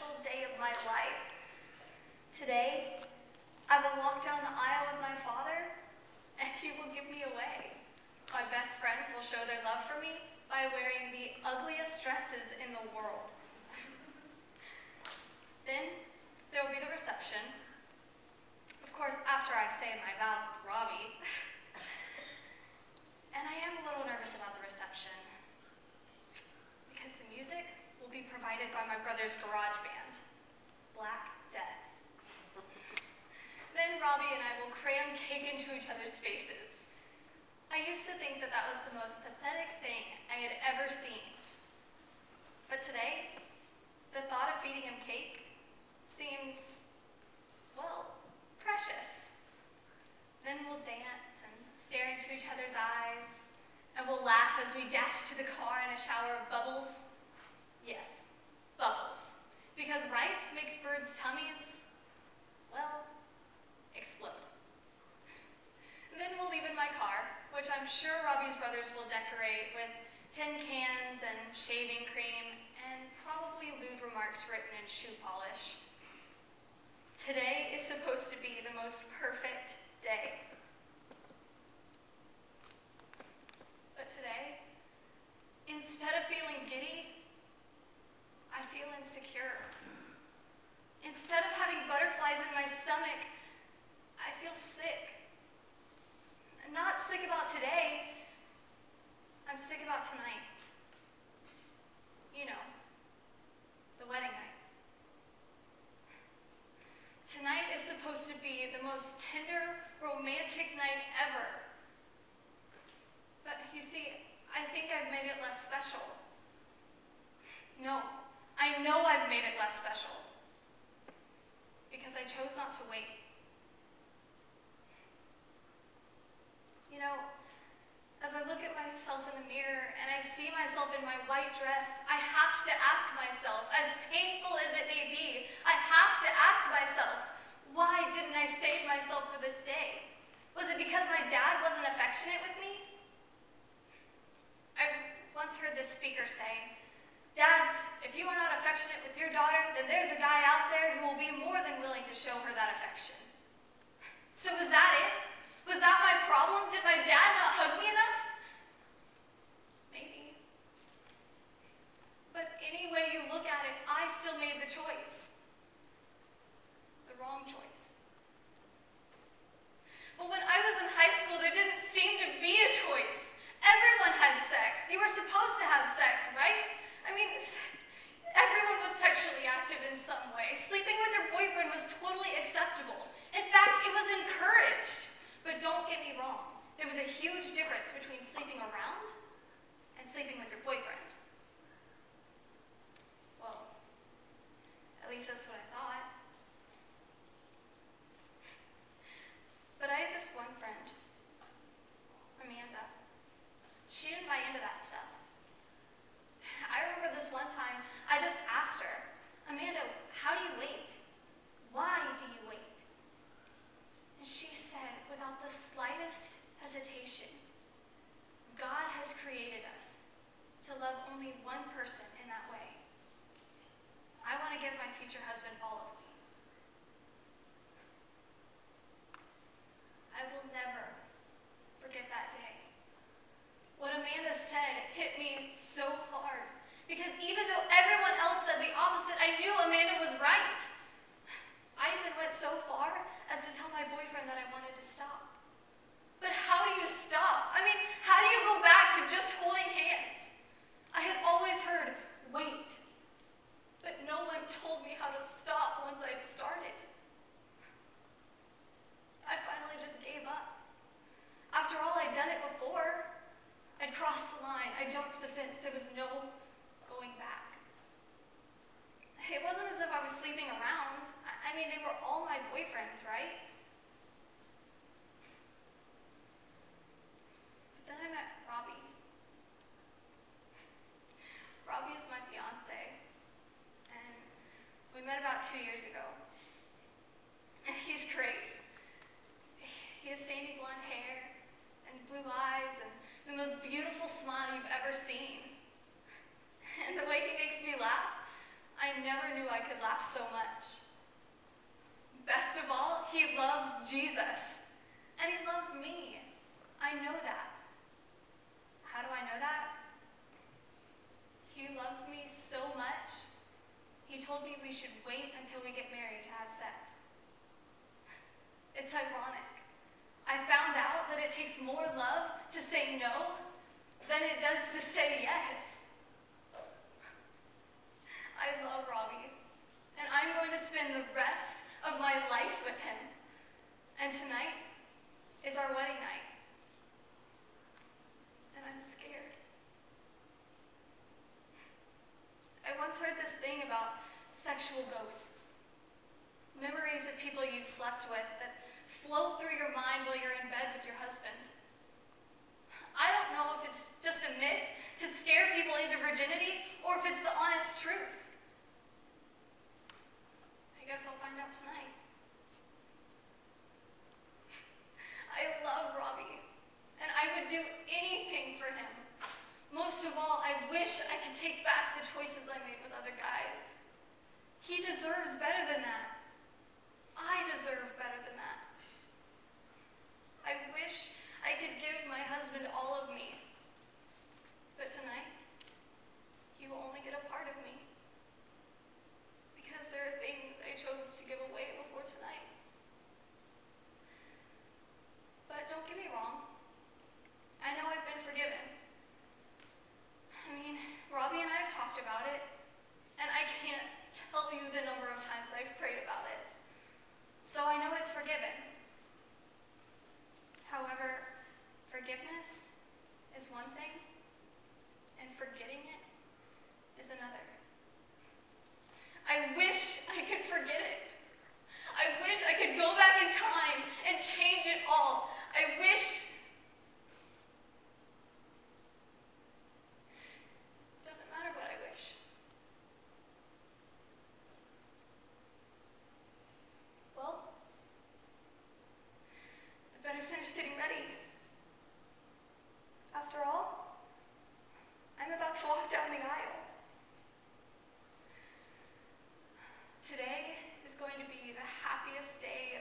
special day of my life. Today, I will walk down the aisle with my father, and he will give me away. My best friends will show their love for me by wearing the ugliest dresses in the world. Then, there will be the reception. Of course, after I say my vows with Robbie. And I am a little nervous about the reception, because the music will be provided by my brother's garage band, Black Death. Then Robbie and I will cram cake into each other's faces. I used to think that that was the most pathetic thing I had ever seen. But today, the thought of feeding him cake seems, well, precious. Then we'll dance and stare into each other's eyes, and we'll laugh as we dash to the car in a shower of bubbles. Yes, bubbles. Because rice makes birds' tummies, well, explode. Then we'll leave in my car, which I'm sure Robbie's brothers will decorate with tin cans and shaving cream and probably lewd remarks written in shoe polish. Today is supposed to be the most perfect day. But today, instead of feeling giddy, I feel insecure. Instead of having butterflies in my stomach, I feel sick. Not sick about today, I'm sick about tonight. You know, the wedding night. Tonight is supposed to be the most tender, romantic night ever. But you see, I think I've made it less special. No, I know I've made it less special. Because I chose not to wait. You know, as I look at myself in the mirror and I see myself in my white dress, I have to ask myself, as painful as it may be, I have to ask myself, why didn't I save myself for this day? Was it because my dad wasn't affectionate with me? I once heard this speaker say, "Dads, if you are not affectionate with your daughter, then there's a guy out there who will be more than willing to show her that affection." So was that it? Was that my problem? Did my dad not hug me enough? Maybe. But any way you look at it, I still made the choice. The wrong choice. Well, when I was in high school, there didn't seem to be a choice. Everyone had sex. You were supposed to have sex, right? I mean, everyone was sexually active in some way. Sleeping with your boyfriend was totally acceptable. In fact, it was encouraged. But don't get me wrong, there was a huge difference between sleeping around and sleeping with your boyfriend. Well, at least that's what I thought. But I had this one friend, Amanda. She didn't buy into that stuff. I remember this one time, I just asked her, "Amanda, how do you wait? Why do you wait?" And she said, without the slightest hesitation, "God has created us to love only one person in that way. I want to give my future husband all of me." I will never forget that day. What Amanda said hit me so hard, because even though everyone else said the opposite, I knew Amanda was right. I even went so far as to tell my boyfriend that I wanted to stop. But how do you stop? I mean, how do you go back to just holding hands? I had always heard, wait, but no one told me how to stop once I'd started. I finally just gave up. After all, I'd done it before. I'd crossed the line, I jumped the fence, there was no going back. It wasn't as if I was sleeping around. I mean, they were all my boyfriends, right? But then I met Robbie. Robbie is my fiance, and we met about 2 years ago. And he's great. He has sandy blonde hair and blue eyes and the most beautiful smile you've ever seen. And the way he makes me laugh, I never knew I could laugh so much. Best of all, he loves Jesus. And he loves me. I know that. How do I know that? He loves me so much, he told me we should wait until we get married to have sex. It's ironic. I found out that it takes more love to say no than it does to say yes. I love Robbie, and I'm going to spend the rest of my life with him. And tonight is our wedding night. And I'm scared. I once heard this thing about sexual ghosts. Memories of people you've slept with that float through your mind while you're in bed with your husband. I don't know if it's just a myth to scare people into virginity or if it's the honest truth. I guess I'll find out tonight. I love Robbie, and I would do anything for him. Most of all, I wish I could take back the choices I made with other guys. He deserves better than that. I deserve better than that. I wish I could give my husband all of me. But tonight, he will only get a part of me. Because there are things I chose to give away before tonight. But don't get me wrong. I know I've been forgiven. I mean, Robbie and I have talked about it, and I can't tell you the number of times I've prayed about it. So I know it's forgiven. However, forgiveness is one thing, and forgetting it is another. I wish I could forget it. I wish I could go back in time and change it all. I wish. Doesn't matter what I wish. Well, I better finish getting ready. After all, I'm about to walk down the aisle. Today is going to be the happiest day